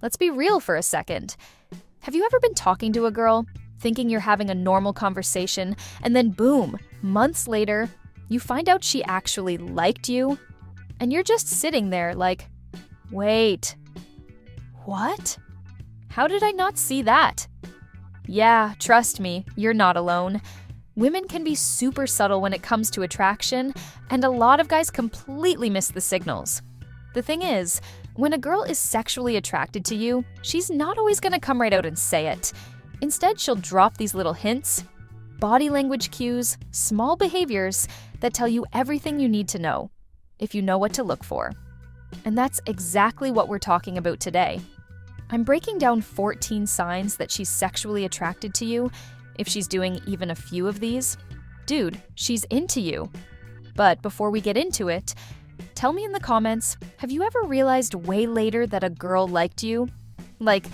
Let's be real for a second. Have you ever been talking to a girl, thinking you're having a normal conversation, and then boom, months later, you find out she actually liked you? And you're just sitting there like, wait, what? How did I not see that? Yeah, trust me, you're not alone. Women can be super subtle when it comes to attraction, and a lot of guys completely miss the signals. The thing is, when a girl is sexually attracted to you, she's not always going to come right out and say it. Instead, she'll drop these little hints, body language cues, small behaviors that tell you everything you need to know, if you know what to look for. And that's exactly what we're talking about today. I'm breaking down 14 signs that she's sexually attracted to you. If she's doing even a few of these, dude, she's into you. But before we get into it, tell me in the comments, have you ever realized way later that a girl liked you? Like,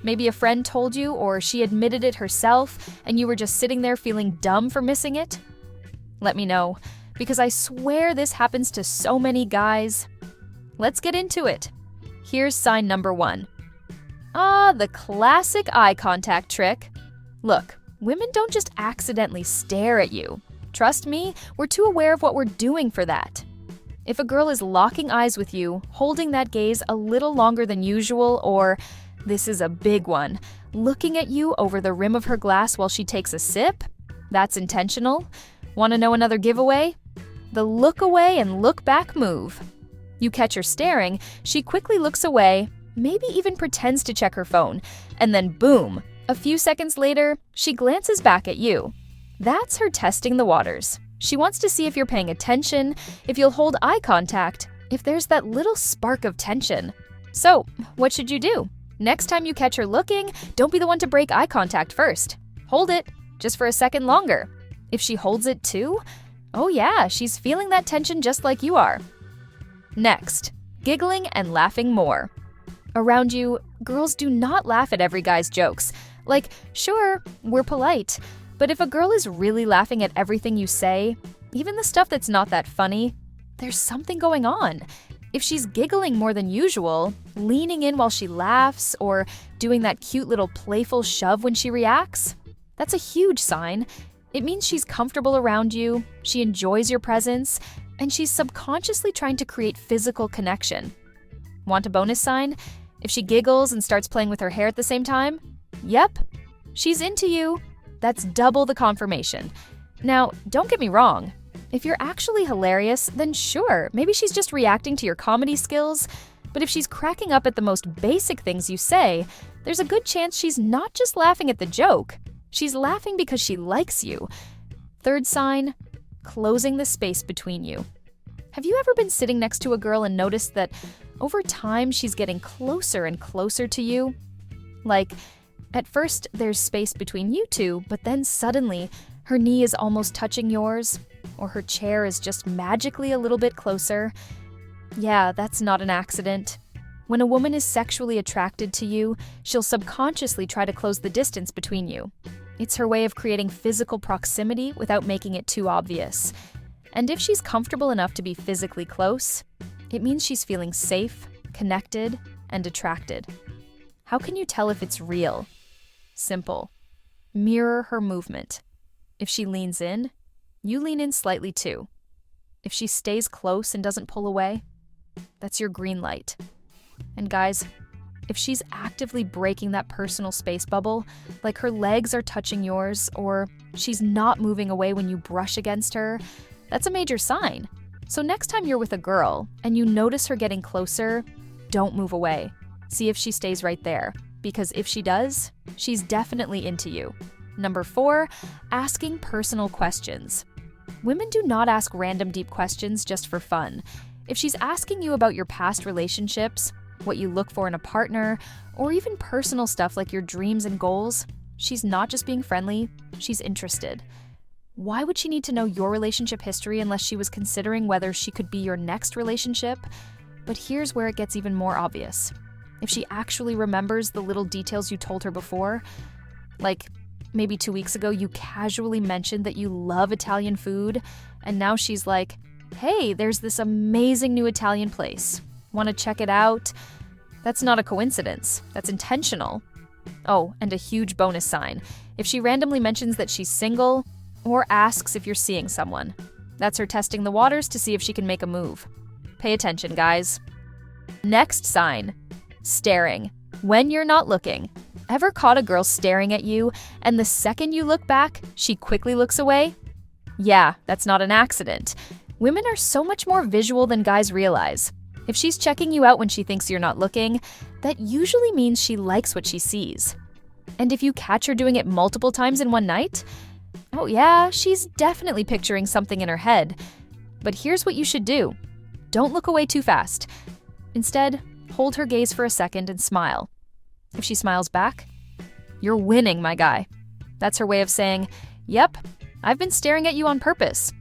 maybe a friend told you, or she admitted it herself, and you were just sitting there feeling dumb for missing it? Let me know, because I swear this happens to so many guys. Let's get into it. Here's sign number 1. The classic eye contact trick. Look, women don't just accidentally stare at you. Trust me, we're too aware of what we're doing for that. If a girl is locking eyes with you, holding that gaze a little longer than usual, or, this is a big one, looking at you over the rim of her glass while she takes a sip, that's intentional. Want to know another giveaway? The look away and look back move. You catch her staring, she quickly looks away, maybe even pretends to check her phone, and then boom, a few seconds later, she glances back at you. That's her testing the waters. She wants to see if you're paying attention, if you'll hold eye contact, if there's that little spark of tension. So, what should you do? Next time you catch her looking, don't be the one to break eye contact first. Hold it, just for a second longer. If she holds it too, oh yeah, she's feeling that tension just like you are. Next, giggling and laughing more. Around you, girls do not laugh at every guy's jokes. Like, sure, we're polite, but if a girl is really laughing at everything you say, even the stuff that's not that funny, there's something going on. If she's giggling more than usual, leaning in while she laughs, or doing that cute little playful shove when she reacts, that's a huge sign. It means she's comfortable around you, she enjoys your presence, and she's subconsciously trying to create physical connection. Want a bonus sign? If she giggles and starts playing with her hair at the same time? Yep, she's into you. That's double the confirmation. Now, don't get me wrong. If you're actually hilarious, then sure, maybe she's just reacting to your comedy skills. But if she's cracking up at the most basic things you say, there's a good chance she's not just laughing at the joke. She's laughing because she likes you. Third sign, closing the space between you. Have you ever been sitting next to a girl and noticed that over time she's getting closer and closer to you? Like, at first there's space between you two, but then suddenly her knee is almost touching yours, or her chair is just magically a little bit closer. Yeah, that's not an accident. When a woman is sexually attracted to you, she'll subconsciously try to close the distance between you. It's her way of creating physical proximity without making it too obvious. And if she's comfortable enough to be physically close, it means she's feeling safe, connected, and attracted. How can you tell if it's real? Simple. Mirror her movement. If she leans in, you lean in slightly too. If she stays close and doesn't pull away, that's your green light. And guys, if she's actively breaking that personal space bubble, like her legs are touching yours, or she's not moving away when you brush against her, that's a major sign. So next time you're with a girl and you notice her getting closer, don't move away. See if she stays right there, because if she does, she's definitely into you. Number 4, asking personal questions. Women do not ask random deep questions just for fun. If she's asking you about your past relationships, what you look for in a partner, or even personal stuff like your dreams and goals, she's not just being friendly, she's interested. Why would she need to know your relationship history unless she was considering whether she could be your next relationship? But here's where it gets even more obvious. If she actually remembers the little details you told her before, like maybe 2 weeks ago you casually mentioned that you love Italian food, and now she's like, hey, there's this amazing new Italian place. Want to check it out? That's not a coincidence. That's intentional. Oh, and a huge bonus sign. If she randomly mentions that she's single or asks if you're seeing someone, that's her testing the waters to see if she can make a move. Pay attention, guys. Next sign, staring when you're not looking. Ever caught a girl staring at you and the second you look back, she quickly looks away? Yeah, that's not an accident. Women are so much more visual than guys realize. If she's checking you out when she thinks you're not looking, that usually means she likes what she sees. And if you catch her doing it multiple times in one night, oh yeah, she's definitely picturing something in her head. But here's what you should do. Don't look away too fast. Instead, hold her gaze for a second and smile. If she smiles back, you're winning, my guy. That's her way of saying, yep, I've been staring at you on purpose.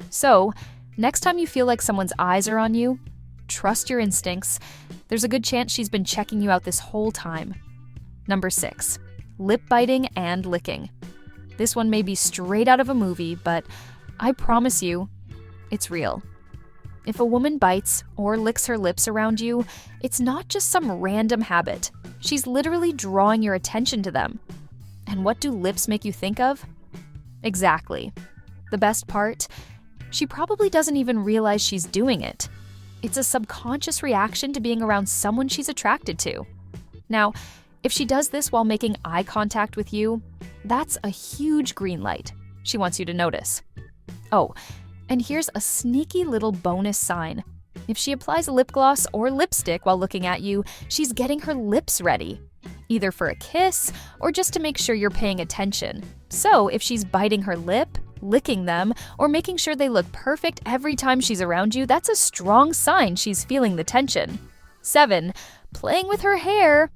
So, next time you feel like someone's eyes are on you, trust your instincts. There's a good chance she's been checking you out this whole time. Number 6, lip biting and licking. This one may be straight out of a movie, but I promise you, it's real. If a woman bites or licks her lips around you, it's not just some random habit. She's literally drawing your attention to them. And what do lips make you think of? Exactly. The best part? She probably doesn't even realize she's doing it. It's a subconscious reaction to being around someone she's attracted to. Now, if she does this while making eye contact with you, that's a huge green light. She wants you to notice. Oh, and here's a sneaky little bonus sign. If she applies lip gloss or lipstick while looking at you, she's getting her lips ready, either for a kiss or just to make sure you're paying attention. So if she's biting her lip, licking them, or making sure they look perfect every time she's around you, that's a strong sign she's feeling the tension. 7, playing with her hair.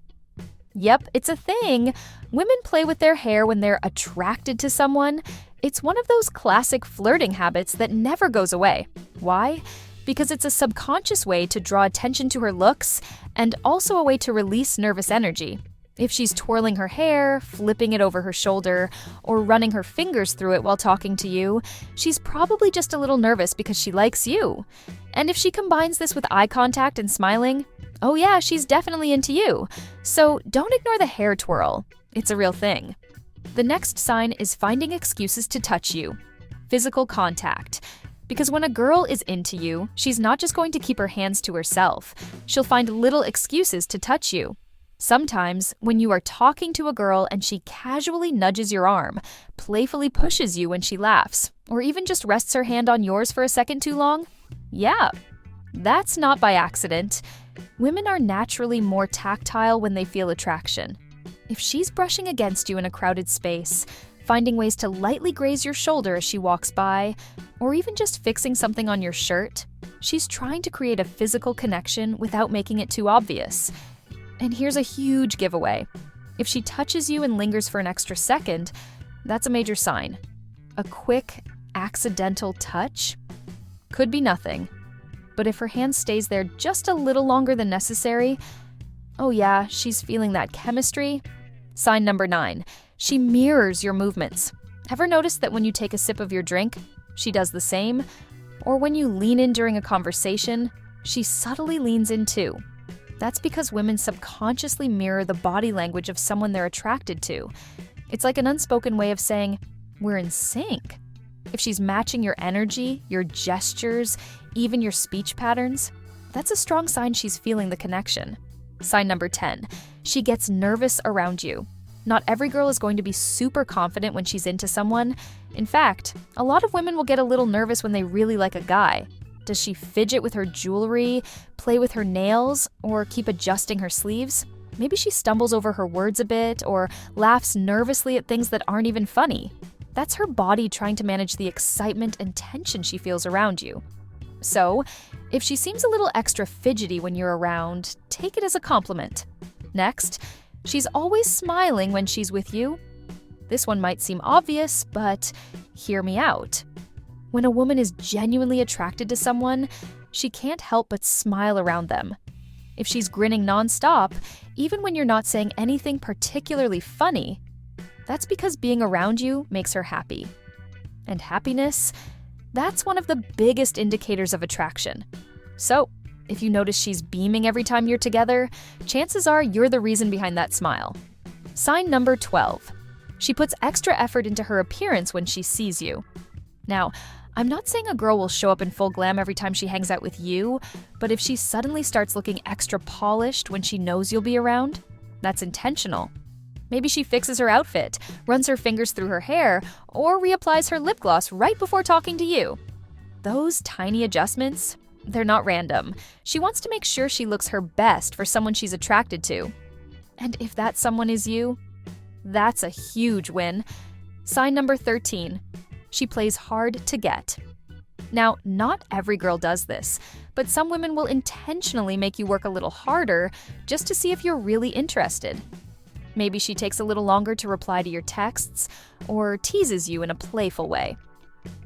Yep, it's a thing. Women play with their hair when they're attracted to someone. It's one of those classic flirting habits that never goes away. Why? Because it's a subconscious way to draw attention to her looks and also a way to release nervous energy. If she's twirling her hair, flipping it over her shoulder, or running her fingers through it while talking to you, she's probably just a little nervous because she likes you. And if she combines this with eye contact and smiling, oh yeah, she's definitely into you. So don't ignore the hair twirl. It's a real thing. The next sign is finding excuses to touch you. Physical contact. Because when a girl is into you, she's not just going to keep her hands to herself. She'll find little excuses to touch you. Sometimes, when you are talking to a girl and she casually nudges your arm, playfully pushes you when she laughs, or even just rests her hand on yours for a second too long, yeah, that's not by accident. Women are naturally more tactile when they feel attraction. If she's brushing against you in a crowded space, finding ways to lightly graze your shoulder as she walks by, or even just fixing something on your shirt, she's trying to create a physical connection without making it too obvious. And here's a huge giveaway. If she touches you and lingers for an extra second, that's a major sign. A quick, accidental touch could be nothing. But if her hand stays there just a little longer than necessary, oh yeah, she's feeling that chemistry. Sign number 9, she mirrors your movements. Ever notice that when you take a sip of your drink, she does the same? Or when you lean in during a conversation, she subtly leans in too. That's because women subconsciously mirror the body language of someone they're attracted to. It's like an unspoken way of saying, we're in sync. If she's matching your energy, your gestures, even your speech patterns, that's a strong sign she's feeling the connection. Sign number 10, she gets nervous around you. Not every girl is going to be super confident when she's into someone. In fact, a lot of women will get a little nervous when they really like a guy. Does she fidget with her jewelry, play with her nails, or keep adjusting her sleeves? Maybe she stumbles over her words a bit or laughs nervously at things that aren't even funny. That's her body trying to manage the excitement and tension she feels around you. So, if she seems a little extra fidgety when you're around, take it as a compliment. Next, she's always smiling when she's with you. This one might seem obvious, but hear me out. When a woman is genuinely attracted to someone, she can't help but smile around them. If she's grinning nonstop, even when you're not saying anything particularly funny, that's because being around you makes her happy. And happiness, that's one of the biggest indicators of attraction. So, If you notice she's beaming every time you're together, chances are you're the reason behind that smile. Sign number 12. She puts extra effort into her appearance when she sees you. Now, I'm not saying a girl will show up in full glam every time she hangs out with you, but if she suddenly starts looking extra polished when she knows you'll be around, that's intentional. Maybe she fixes her outfit, runs her fingers through her hair, or reapplies her lip gloss right before talking to you. Those tiny adjustments, they're not random. She wants to make sure she looks her best for someone she's attracted to. And if that someone is you, that's a huge win. Sign number 13. She plays hard to get. Now, not every girl does this, but some women will intentionally make you work a little harder just to see if you're really interested. Maybe she takes a little longer to reply to your texts, or teases you in a playful way.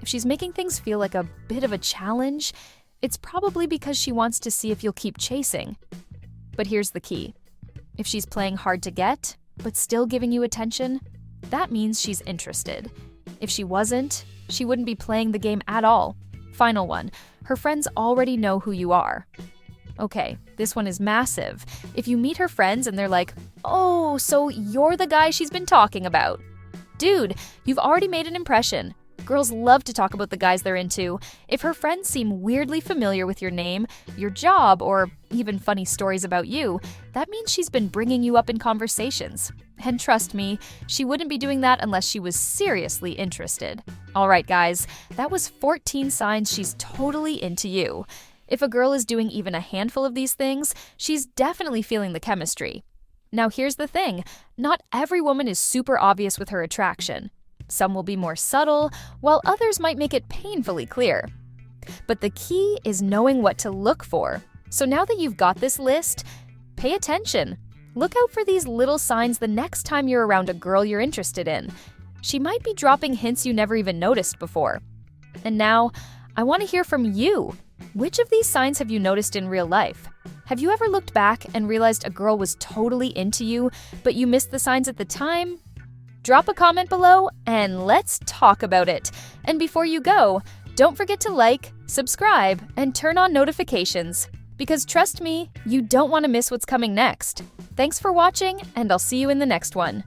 If she's making things feel like a bit of a challenge, it's probably because she wants to see if you'll keep chasing. But here's the key. If she's playing hard to get, but still giving you attention, that means she's interested. If she wasn't, she wouldn't be playing the game at all. Final one. Her friends already know who you are. Okay, this one is massive. If you meet her friends and they're like, "Oh, so you're the guy she's been talking about." Dude, you've already made an impression. Girls love to talk about the guys they're into. If her friends seem weirdly familiar with your name, your job, or even funny stories about you, that means she's been bringing you up in conversations. And trust me, she wouldn't be doing that unless she was seriously interested. All right, guys, that was 14 signs she's totally into you. If a girl is doing even a handful of these things, she's definitely feeling the chemistry. Now here's the thing, not every woman is super obvious with her attraction. Some will be more subtle, while others might make it painfully clear. But the key is knowing what to look for. So now that you've got this list, pay attention. Look out for these little signs the next time you're around a girl you're interested in. She might be dropping hints you never even noticed before. And now, I want to hear from you. Which of these signs have you noticed in real life? Have you ever looked back and realized a girl was totally into you, but you missed the signs at the time? Drop a comment below and let's talk about it. And before you go, don't forget to like, subscribe, and turn on notifications. Because trust me, you don't want to miss what's coming next. Thanks for watching, and I'll see you in the next one.